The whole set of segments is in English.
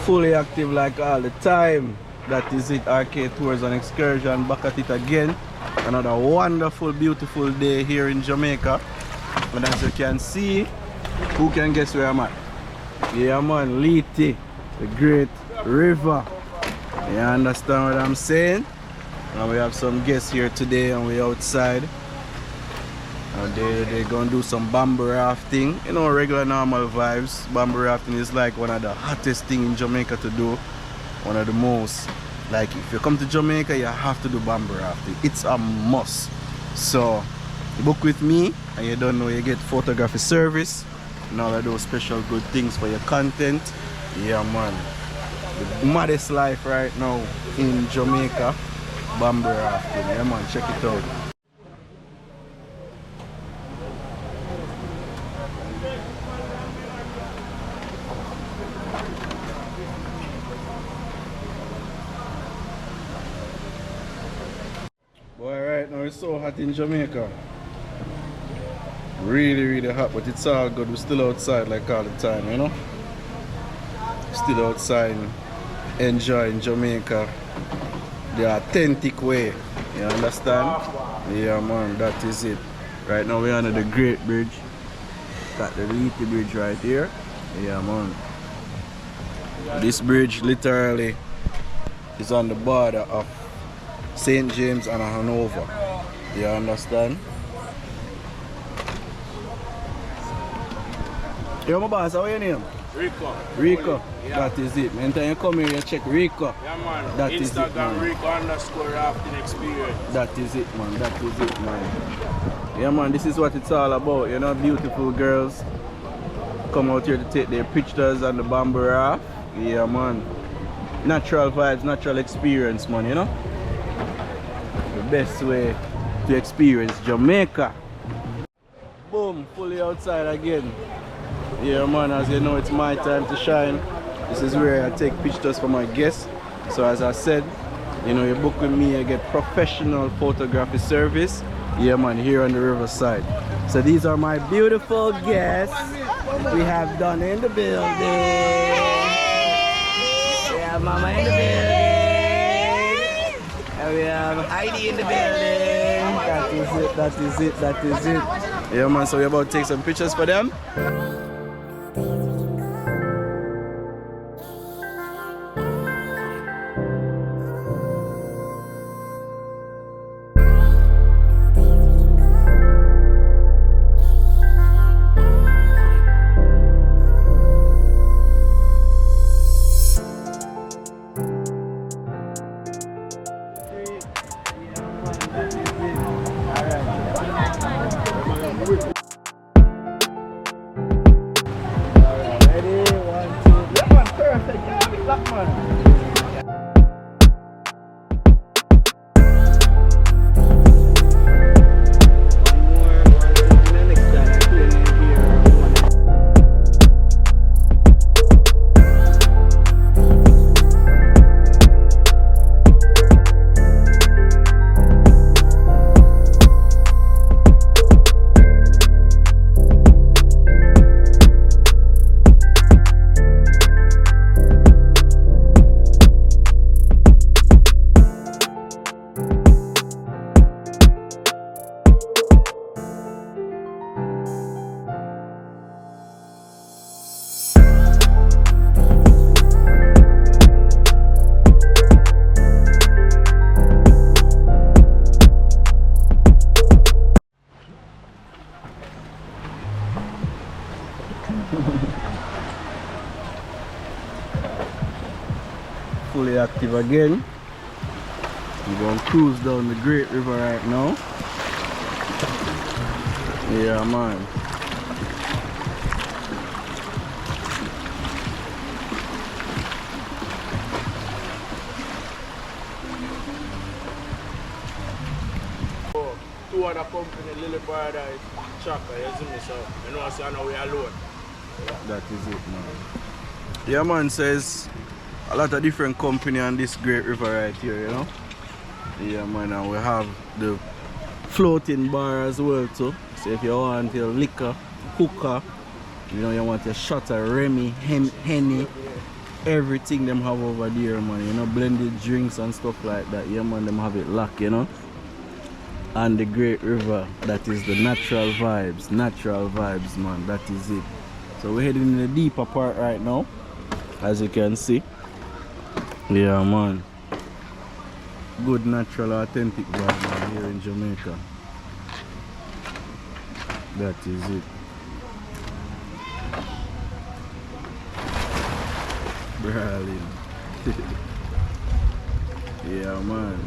Fully active like all the time. That is it, RK Tours and Excursion, back at it again. Another wonderful, beautiful day here in Jamaica. And as you can see, who can guess where I'm at? Yeah man, Lethe, the Great River. You understand what I'm saying? And we have some guests here today and we're outside. And they're gonna do some bamboo rafting. You know, regular normal vibes. Bamboo rafting is like one of the hottest things in Jamaica to do. One of the most. Like if you come to Jamaica, you have to do bamboo rafting. It's a must. So book with me and you don't know, you get photography service and all of those special good things for your content. Yeah man, the maddest life right now in Jamaica, bamboo rafting. Yeah man, check it out. Boy, right now it's so hot in Jamaica. Really hot, but it's all good. We're still outside like all the time, you know? Still outside enjoying Jamaica the authentic way. You understand? Yeah man, that is it. Right now we're under the Great Bridge. Got the Lethe Bridge right here. Yeah man. This bridge literally is on the border of St. James and Hanover. You understand? Yo, my boss, how are your name? Rico. Rico. Yeah. That is it. Anytime you come here, you check Rico. Yeah, man. That Instagram is it, man. Rico_rafting experience. That is it, man. That is it, man. Yeah, man, this is what it's all about. You know, beautiful girls come out here to take their pictures on the bamboo raft. Yeah, man. Natural vibes, natural experience, man, you know? The best way to experience Jamaica. Boom, fully outside again. Yeah man, as you know, it's my time to shine. This is where I take pictures for my guests. So as I said, you know, you book with me, you get professional photography service. Yeah man, here on the riverside. So these are my beautiful guests. We have Donna in the building. We have Mama in the building. And we have Heidi in the building. That is it, that is it, that is it. Yeah man, so we're about to take some pictures for them. Fully active again. We're going to cruise down the Great River right now. Yeah man. Two other company, Lily Paradise, Chaka, you see me, so you know, so now we are alone. That is it, man. Yeah man, says a lot of different company on this Great River right here, you know. Yeah man, and we have the floating bar as well too. So if you want your liquor, hookah, you know, you want your shot of Remy, Henny, everything them have over there, man. You know, blended drinks and stuff like that. Yeah, man, them have it locked, you know. And the Great River, that is the natural vibes, man. That is it. So we're heading in the deeper part right now, as you can see. Yeah, man. Good, natural, authentic vibe, man, here in Jamaica. That is it. Brawling. Yeah, man.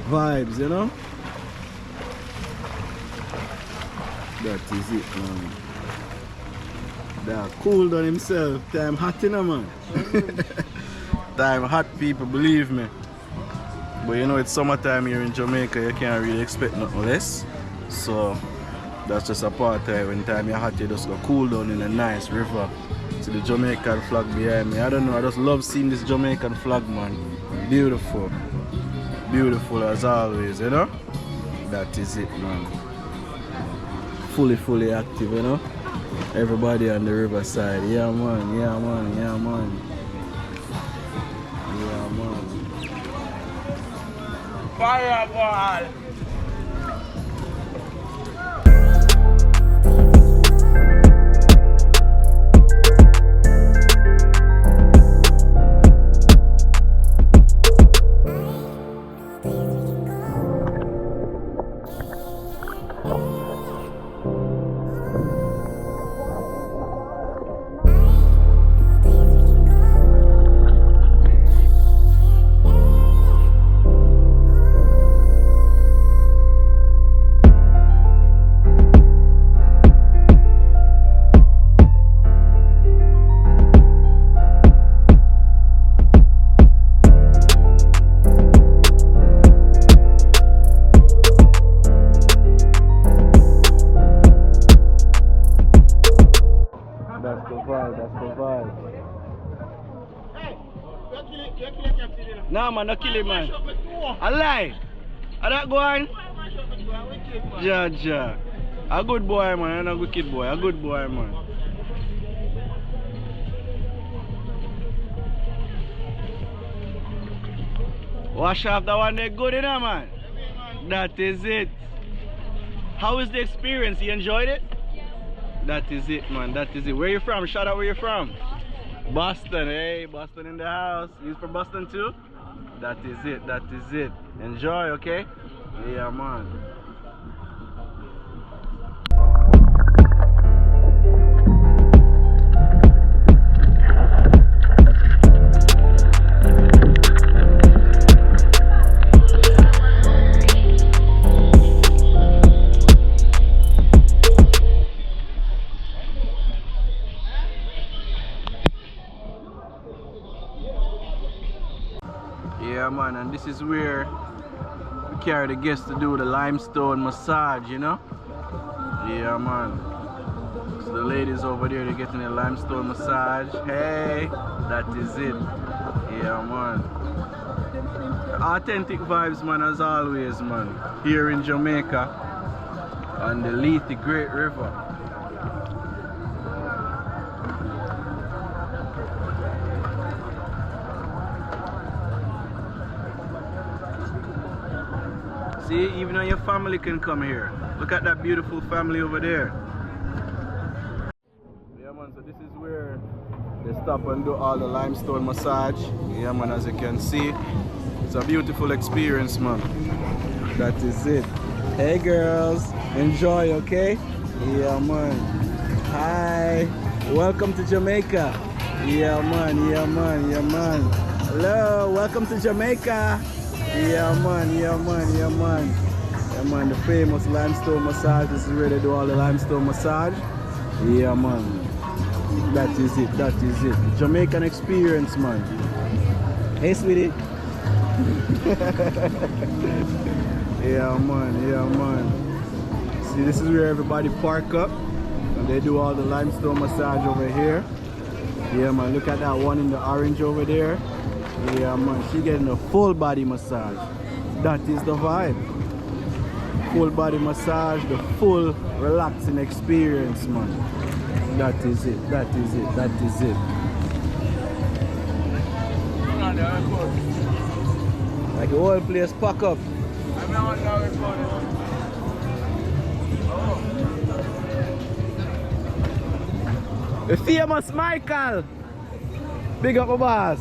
Vibes, you know? That is it, man. That cool down himself. Time hot, you know, man. Time hot, people, believe me. But you know, it's summertime here in Jamaica. You can't really expect nothing less. So that's just a part of it. When time you're hot, you just go cool down in a nice river. See the Jamaican flag behind me. I don't know, I just love seeing this Jamaican flag, man. Beautiful. Beautiful as always, you know? That is it, man. Fully active, you know? Everybody on the riverside. Yeah, man, yeah, man, yeah, man. Yeah, man. Fireball! Nah, man, no kill him, man. A lie. Are that go on? Ja. A good boy, man. A good kid boy. A good boy, man. Wash off that one there good, you know, man. That is it. How is the experience? You enjoyed it? That is it, man. That is it. Where you from? Shout out where you from. Boston, hey, Boston in the house. You from Boston too? That is it, that is it. Enjoy, okay? Yeah, man. Yeah, man, and this is where we carry the guests to do the limestone massage, you know? Yeah, man. So the ladies over there, they're getting a limestone massage. Hey, that is it. Yeah, man. Authentic vibes, man, as always, man. Here in Jamaica on the Lethe Great River. See, even your family can come here. Look at that beautiful family over there. Yeah, man, so this is where they stop and do all the limestone massage. Yeah, man, as you can see, it's a beautiful experience, man. That is it. Hey, girls, enjoy, okay? Yeah, man. Hi, welcome to Jamaica. Yeah, man, yeah, man, yeah, man. Hello, welcome to Jamaica. Yeah, man, yeah, man, yeah, man. Yeah, man, the famous limestone massage. This is where they do all the limestone massage. Yeah, man. That is it, that is it. Jamaican experience, man. Hey, sweetie. Yeah, man, yeah, man. See, this is where everybody park up. And they do all the limestone massage over here. Yeah, man, look at that one in the orange over there. Yeah, man, she getting a full body massage. That is the vibe. Full body massage, the full relaxing experience, man. That is it, that is it, that is it. Like the whole place pack up. The famous Michael. Big up my boss.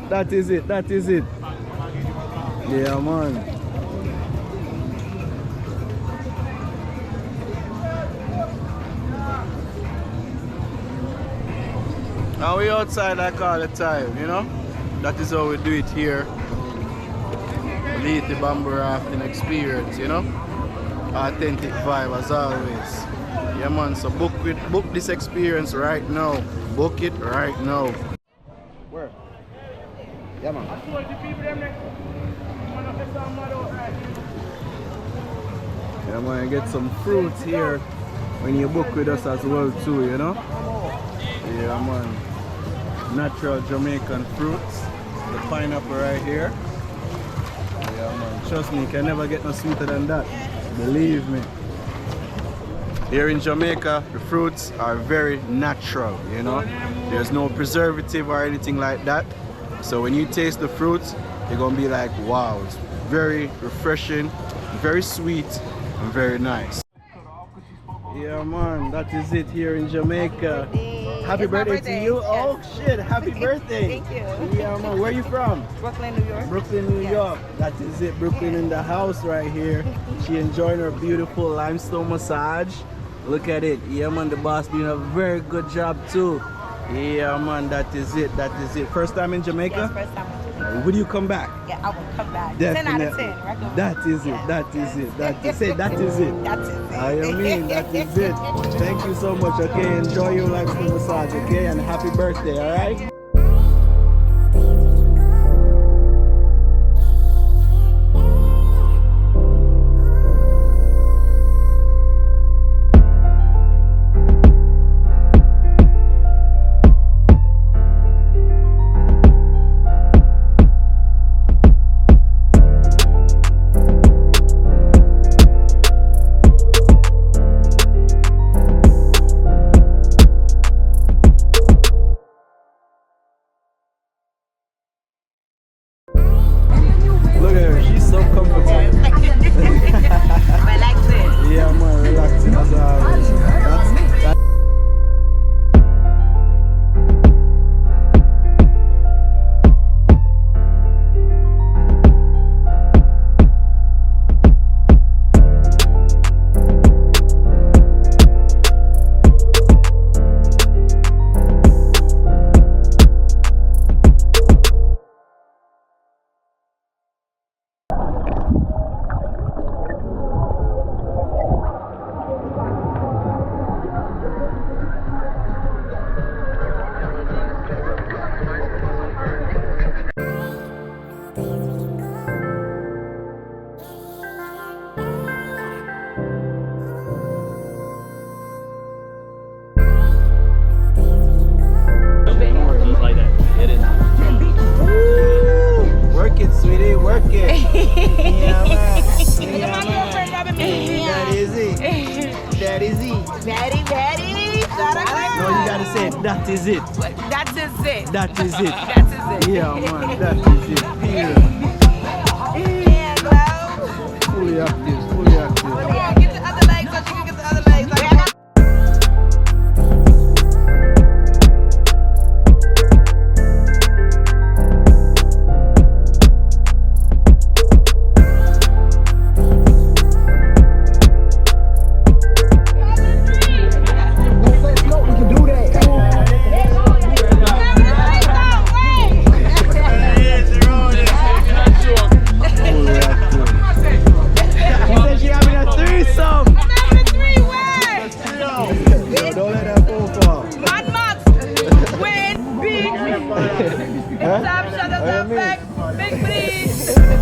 That is it, that is it. Yeah, man. Now we outside like all the time, you know? That is how we do it here. Lethe Bamboo Rafting experience, you know? Authentic vibe as always. Yeah man, so book this experience right now. Book it right now. Where? Yeah man. Yeah man, get some fruits here when you book with us as well too, you know? Yeah man. Natural Jamaican fruits. The pineapple right here. Yeah man, trust me, you can never get no sweeter than that. Believe me. Here in Jamaica, the fruits are very natural, you know. There's no preservative or anything like that. So when you taste the fruits, you're gonna be like, wow, it's very refreshing, very sweet, and very nice. Yeah man, that is it here in Jamaica. Happy birthday to you. Yes. Oh shit, happy birthday. Thank you. Yeah man, where are you from? Brooklyn, New York. Brooklyn, New York. That is it, Brooklyn in the house right here. She enjoying her beautiful limestone massage. Look at it. Yeah man, the boss doing a very good job too. Yeah man, that is it, that is it. First time in Jamaica? Yes, first time in Jamaica. Will you come back? Yeah, I will come back. Definitely. 10 out of 10. Recommend. That is it, that is it. That is it, that is it. That is it. I mean, that is it. Thank you so much, okay? Enjoy your limestone massage, okay? And happy birthday, alright? Look at her, she's so comfortable. Relaxing. Yeah, man, relaxing as always. That's work it, sweetie, work it. Yeah, man. Yeah, man. That is it. That is it. Daddy. No, you gotta say it. That is it. That is it. That is it. That is it. Yeah, man. That is it. Period. Yeah, well. Fully active. Fully active. Yeah, get the other legs so you can get the other legs. Like,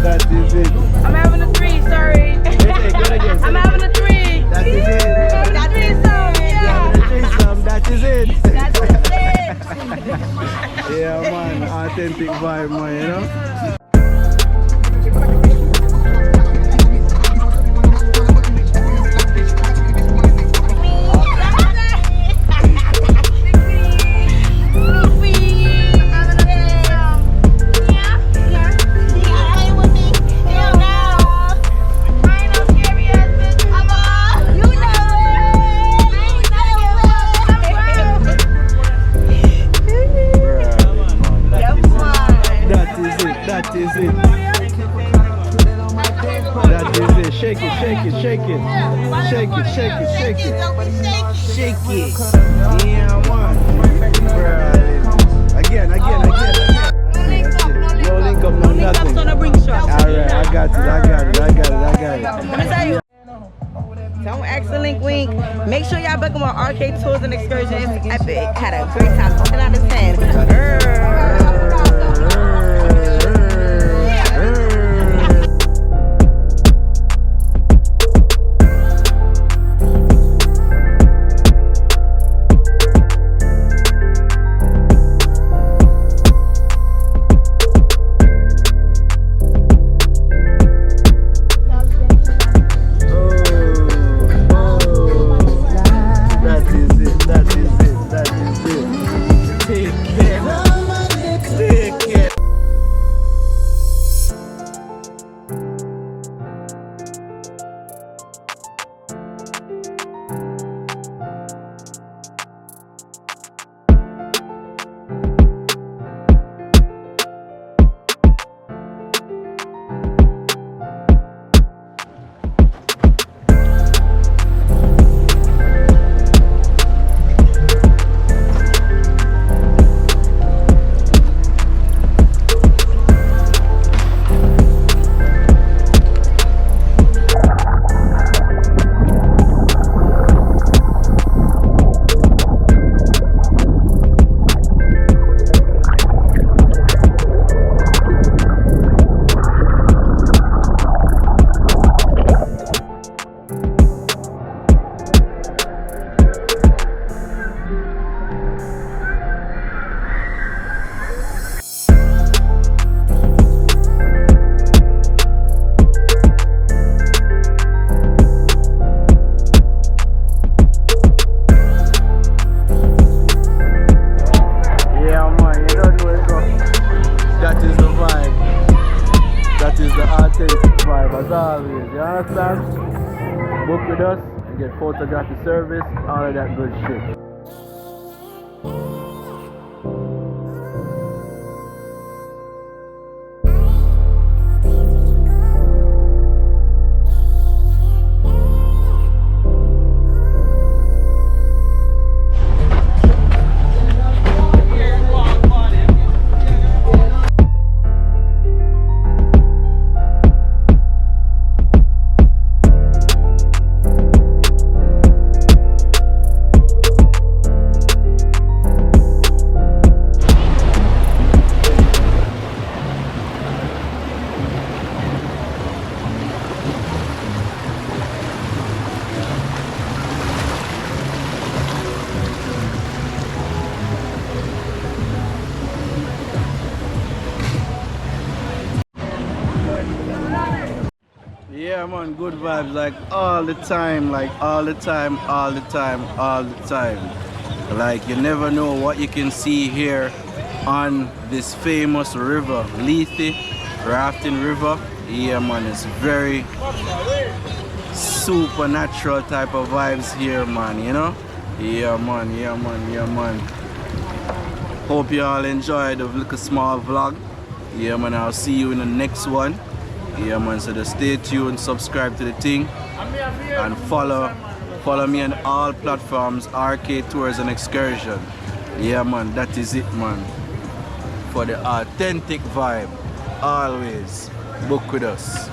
That is it. I'm having a 3, sorry. I'm having a 3. That is it. That is so, That is it. That's it. Yeah, man. Authentic vibe, man, you know? it. Shake it, shake it, shake it. Shake it. Yeah, man. Again. No link up, no nothing. Gonna bring shots. Alright, I got it. Let me tell you. Don't ask the link wink. Make sure y'all book them on arcade tours and excursions. It's epic. Had a great time. 10 out of 10. as always, you understand? Book with us and get photography service, all of that good shit. Yeah man, good vibes, like all the time, like all the time. Like you never know what you can see here on this famous river, Lethe Rafting River. Yeah man, it's very supernatural type of vibes here, man, you know? Yeah man. Hope you all enjoyed the little small vlog. Yeah man, I'll see you in the next one. Yeah man, so just stay tuned, subscribe to the thing, and follow me on all platforms, RK Tours and Excursion. Yeah man, that is it man. For the authentic vibe, always book with us.